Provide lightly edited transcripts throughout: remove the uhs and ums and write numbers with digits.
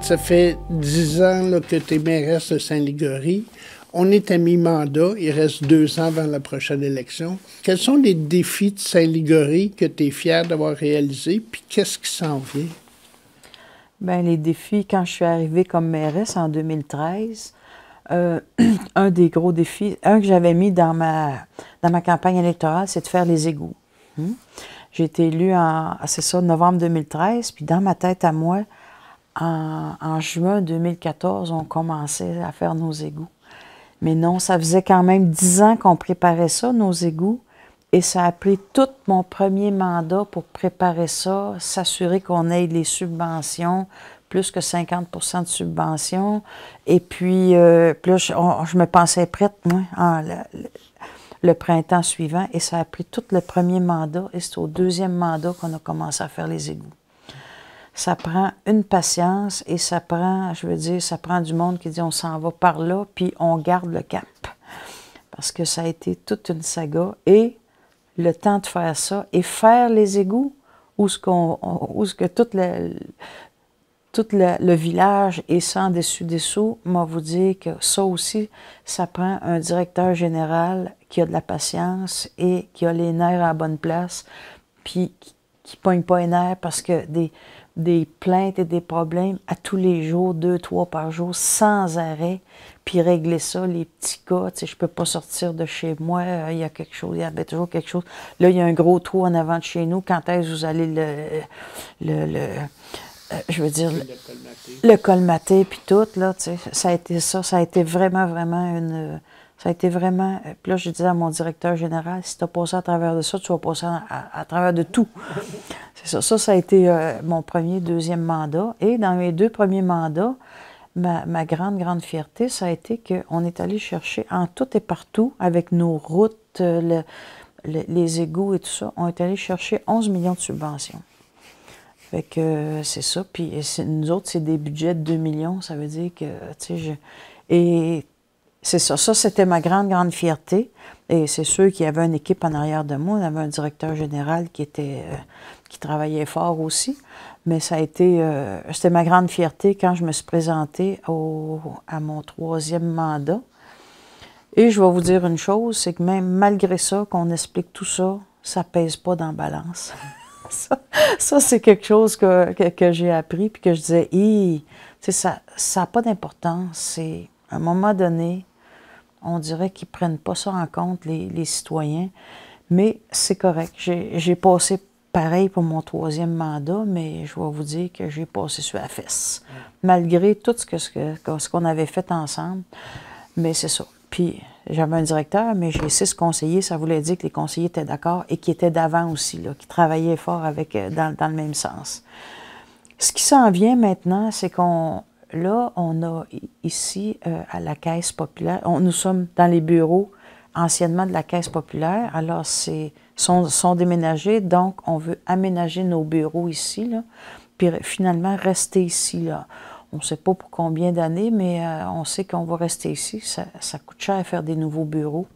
Ça fait 10 ans là, que tu es mairesse de Saint-Ligory. On est à mi-mandat. Il reste 2 ans avant la prochaine élection. Quels sont les défis de Saint-Ligory que tu es fière d'avoir réalisés? Puis qu'est-ce qui s'en vient? Bien, les défis, quand je suis arrivée comme mairesse en 2013, un des gros défis, un que j'avais mis dans ma campagne électorale, c'est de faire les égouts. J'ai été élue c'est ça, novembre 2013, puis dans ma tête à moi, en juin 2014, on commençait à faire nos égouts. Mais non, ça faisait quand même 10 ans qu'on préparait ça, nos égouts, et ça a pris tout mon premier mandat pour préparer ça, s'assurer qu'on ait les subventions, plus que 50% de subventions. Et puis, je me pensais prête, moi, le printemps suivant, et ça a pris tout le premier mandat, et c'est au deuxième mandat qu'on a commencé à faire les égouts. Ça prend une patience et ça prend, je veux dire, ça prend du monde qui dit on s'en va par là, puis on garde le cap. Parce que ça a été toute une saga. Et le temps de faire ça et faire les égouts où tout le village est sans dessus-dessous, moi vous dire que ça aussi, ça prend un directeur général qui a de la patience et qui a les nerfs à la bonne place, puis qui ne pogne pas les nerfs parce que des plaintes et des problèmes à tous les jours, 2, 3 par jour, sans arrêt, puis régler ça, les petits cas, tu sais, je peux pas sortir de chez moi, il y a quelque chose, il y avait toujours quelque chose. Là, il y a un gros trou en avant de chez nous, quand est-ce que vous allez le colmater, puis tout, là, tu sais, ça a été ça, ça a été vraiment ça a été vraiment... Puis là, je disais à mon directeur général, si tu as passé à travers de ça, tu vas passer à travers de tout. C'est ça. Ça a été mon premier, deuxième mandat. Et dans mes 2 premiers mandats, ma grande fierté, ça a été qu'on est allé chercher en tout et partout, avec nos routes, les égouts et tout ça, on est allé chercher 11 millions de subventions. Fait que c'est ça. Puis nous autres, c'est des budgets de 2 millions. Ça veut dire que, tu sais, et c'est ça. Ça, c'était ma grande fierté. Et c'est sûr qu'il y avait une équipe en arrière de moi. On avait un directeur général qui travaillait fort aussi. Mais ça a été... c'était ma grande fierté quand je me suis présentée à mon 3e mandat. Et je vais vous dire une chose, c'est que même malgré ça, qu'on explique tout ça, ça pèse pas dans la balance. Ça c'est quelque chose que j'ai appris, puis que je disais, ça n'a pas d'importance. C'est, à un moment donné, on dirait qu'ils ne prennent pas ça en compte, les citoyens. Mais c'est correct. J'ai passé pareil pour mon 3e mandat, mais je vais vous dire que j'ai passé sur la fesse. Malgré tout ce qu'on avait fait ensemble. Mais c'est ça. Puis, j'avais un directeur, mais j'ai 6 conseillers. Ça voulait dire que les conseillers étaient d'accord et qui étaient d'avant aussi, là, qui travaillaient fort dans le même sens. Ce qui s'en vient maintenant, c'est qu'on a ici, à la Caisse populaire, nous sommes dans les bureaux anciennement de la Caisse populaire. Alors, sont déménagés, donc on veut aménager nos bureaux ici, là, puis finalement rester ici, là. On ne sait pas pour combien d'années, mais on sait qu'on va rester ici. Ça coûte cher à faire des nouveaux bureaux.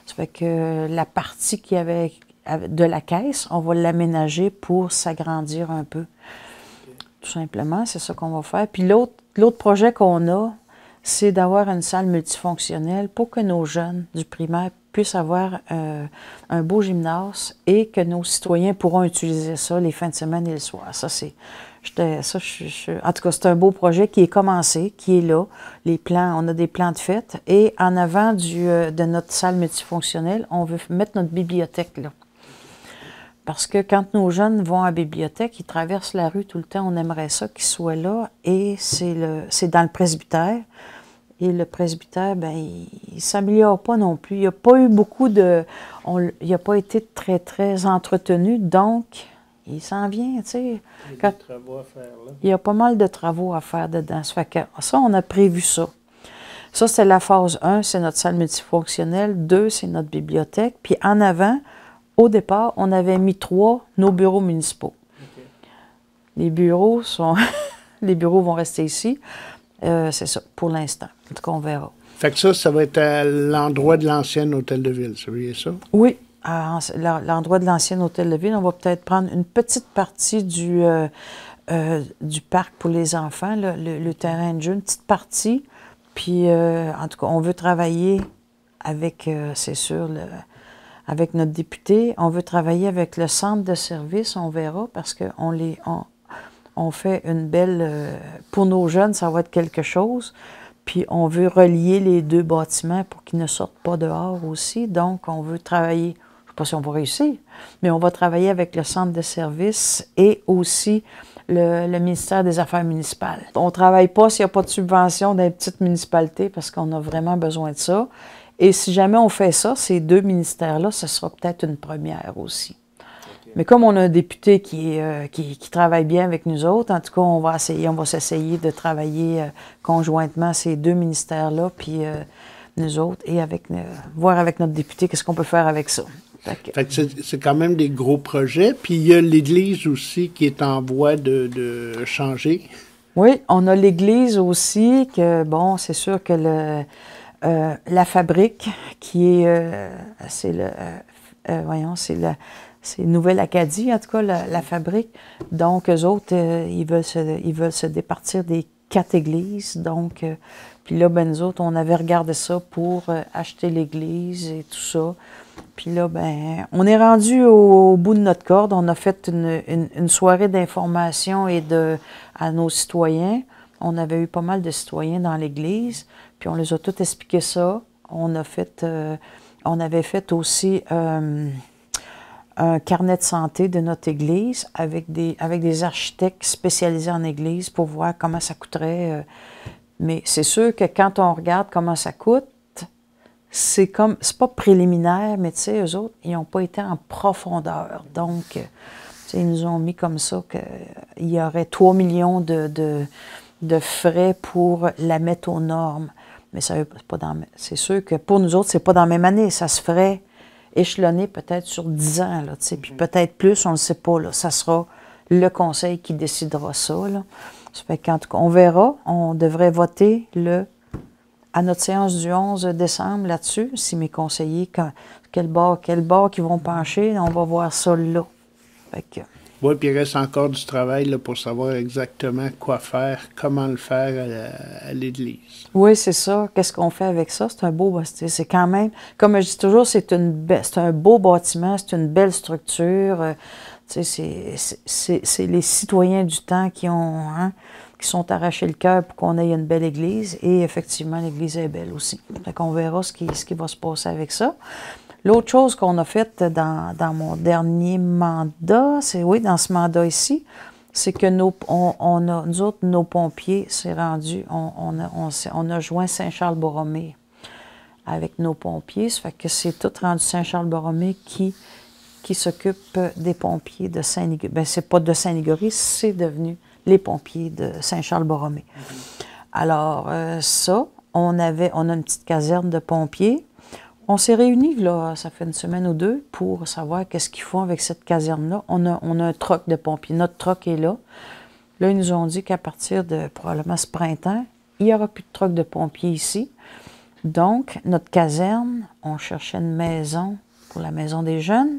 Ça fait que la partie qu'il y avait de la caisse, on va l'aménager pour s'agrandir un peu. Tout simplement, c'est ça qu'on va faire. Puis l'autre projet qu'on a, c'est d'avoir une salle multifonctionnelle pour que nos jeunes du primaire puissent avoir un beau gymnase et que nos citoyens pourront utiliser ça les fins de semaine et le soir. Ça, c'est... en tout cas, c'est un beau projet qui est commencé, qui est là. Les plans, on a des plans de fête. Et en avant de notre salle multifonctionnelle, on veut mettre notre bibliothèque là. Parce que quand nos jeunes vont à la bibliothèque, ils traversent la rue tout le temps, on aimerait ça qu'ils soient là. Et c'est dans le presbytère. Et le presbytère, ben, il ne s'améliore pas non plus. Il n'y a pas eu beaucoup de... il n'a pas été très, très entretenu, donc... Il s'en vient, tu sais. Il y a des travaux à faire, là. Il y a pas mal de travaux à faire dedans. Ça fait que ça, on a prévu ça. Ça, c'est la phase 1, c'est notre salle multifonctionnelle. 2, c'est notre bibliothèque. Puis en avant, au départ, on avait mis 3, nos bureaux municipaux. Okay. Les bureaux vont rester ici. C'est ça, pour l'instant. En tout cas, on verra. Fait que ça va être à l'endroit de l'ancien hôtel de ville, c'est bien ça? Oui. À l'endroit de l'ancien hôtel de ville, on va peut-être prendre une petite partie du du parc pour les enfants, là, le terrain de jeu, une petite partie. Puis, en tout cas, on veut travailler avec, c'est sûr, avec notre député. On veut travailler avec le centre de service, on verra, parce qu'on fait une belle... pour nos jeunes, ça va être quelque chose. Puis, on veut relier les deux bâtiments pour qu'ils ne sortent pas dehors aussi. Donc, on veut travailler... Je ne sais pas si on va réussir, mais on va travailler avec le centre de service et aussi le ministère des Affaires municipales. On ne travaille pas s'il n'y a pas de subvention dans les petites municipalités parce qu'on a vraiment besoin de ça. Et si jamais on fait ça, ces deux ministères-là, ce sera peut-être une première aussi. Okay. Mais comme on a un député qui travaille bien avec nous autres, en tout cas, on va s'essayer de travailler conjointement ces deux ministères-là, puis nous autres, et voir avec notre député qu'est-ce qu'on peut faire avec ça. Fait que c'est quand même des gros projets. Puis il y a l'Église aussi qui est en voie de changer. Oui, on a l'Église aussi, que bon, c'est sûr que la fabrique qui est, c'est Nouvelle-Acadie, en tout cas, la fabrique. Donc, eux autres, ils veulent se départir des 4 églises. Donc, puis là, ben, nous autres, on avait regardé ça pour acheter l'église et tout ça. Puis là, ben, on est rendu au bout de notre corde. On a fait une soirée d'information à nos citoyens. On avait eu pas mal de citoyens dans l'église. Puis on les a tous expliqué ça. On avait fait aussi un carnet de santé de notre église avec des architectes spécialisés en église pour voir comment ça coûterait. Mais c'est sûr que quand on regarde comment ça coûte, c'est pas préliminaire, mais tu sais, eux autres, ils n'ont pas été en profondeur. Donc, tu sais, ils nous ont mis comme ça qu'il y aurait 3 millions de frais pour la mettre aux normes. Mais ça, c'est sûr que pour nous autres, c'est pas dans la même année. Ça se ferait échelonné peut-être sur 10 ans, là, tu sais, puis peut-être plus, on ne le sait pas. Là. Ça sera le conseil qui décidera ça. Là. Ça fait qu'en tout cas, on verra. On devrait voter à notre séance du 11 décembre là-dessus, si mes conseillers, quel bord qu'ils vont pencher, on va voir ça là. Fait que, oui, puis il reste encore du travail là, pour savoir exactement quoi faire, comment le faire à l'Église. Oui, c'est ça. Qu'est-ce qu'on fait avec ça? C'est quand même, comme je dis toujours, c'est un beau bâtiment, c'est une belle structure. C'est les citoyens du temps qui sont arrachés le cœur pour qu'on ait une belle église. Et effectivement, l'église est belle aussi. Fait qu'on verra ce qui va se passer avec ça. L'autre chose qu'on a faite dans mon dernier mandat, dans ce mandat ici, c'est que nous autres, nos pompiers, c'est rendu, on a joint Saint-Charles-Borromée avec nos pompiers. Ça fait que c'est tout rendu Saint-Charles-Borromée qui s'occupe des pompiers de Saint-Ligorie. Bien, c'est pas de Saint-Ligorie, c'est devenu les pompiers de Saint-Charles-Borromée. Alors, on a une petite caserne de pompiers. On s'est réunis, là, ça fait une semaine ou deux, pour savoir qu'est-ce qu'ils font avec cette caserne-là. On a un troc de pompiers. Notre troc est là. Là, ils nous ont dit qu'à partir de probablement ce printemps, il n'y aura plus de troc de pompiers ici. Donc, notre caserne, on cherchait une maison pour la maison des jeunes.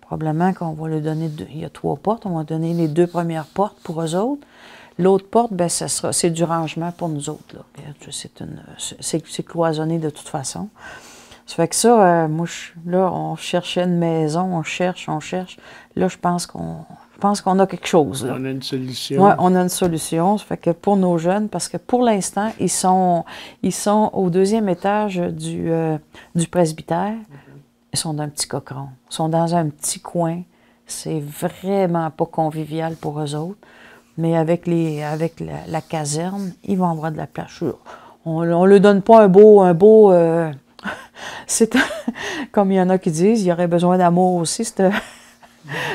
Probablement qu'on va leur donner il y a 3 portes. On va donner les 2 premières portes pour eux autres. L'autre porte, ben, c'est du rangement pour nous autres. C'est cloisonné de toute façon. Ça fait que ça, là, on cherchait une maison, on cherche. Là, je pense qu'on a quelque chose. Là. On a une solution. Oui, on a une solution. Ça fait que pour nos jeunes, parce que pour l'instant, ils sont au 2e étage du presbytère. Ils sont dans un petit cochon. Ils sont dans un petit coin. C'est vraiment pas convivial pour eux autres. Mais avec la caserne, ils vont avoir de la place. On ne leur donne pas un beau c'est comme il y en a qui disent, il y aurait besoin d'amour aussi.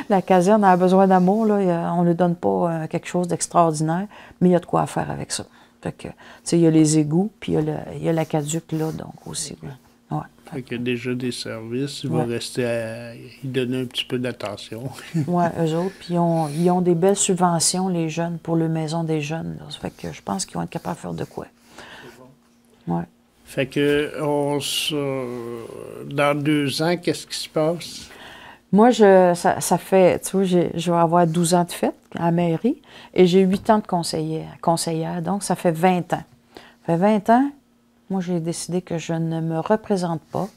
La caserne a besoin d'amour. Là, on ne lui donne pas quelque chose d'extraordinaire, mais il y a de quoi faire avec ça. Fait que, il y a les égouts, puis il y a l'aqueduc là, donc aussi. Ouais. Fait qu'il y a déjà des services, il va rester à y donner un petit peu d'attention. Oui, eux autres, puis ils ont des belles subventions, les jeunes, pour les maisons des jeunes. Là. Ça fait que je pense qu'ils vont être capables de faire de quoi. Bon. Ouais. Fait que dans 2 ans, qu'est-ce qui se passe? Moi, ça fait, tu vois, je vais avoir 12 ans de fête à la mairie et j'ai 8 ans de conseillère. Donc, ça fait 20 ans. Ça fait 20 ans, moi, j'ai décidé que je ne me représente pas.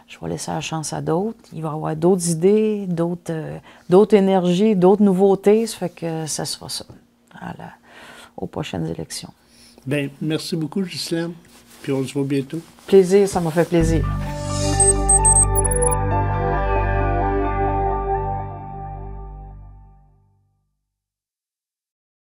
Je vais laisser la chance à d'autres. Il va y avoir d'autres idées, d'autres énergies, d'autres nouveautés. Ça fait que ça sera ça aux prochaines élections. Bien, merci beaucoup, Ghislaine. Puis on se voit bientôt. Plaisir, ça m'a fait plaisir.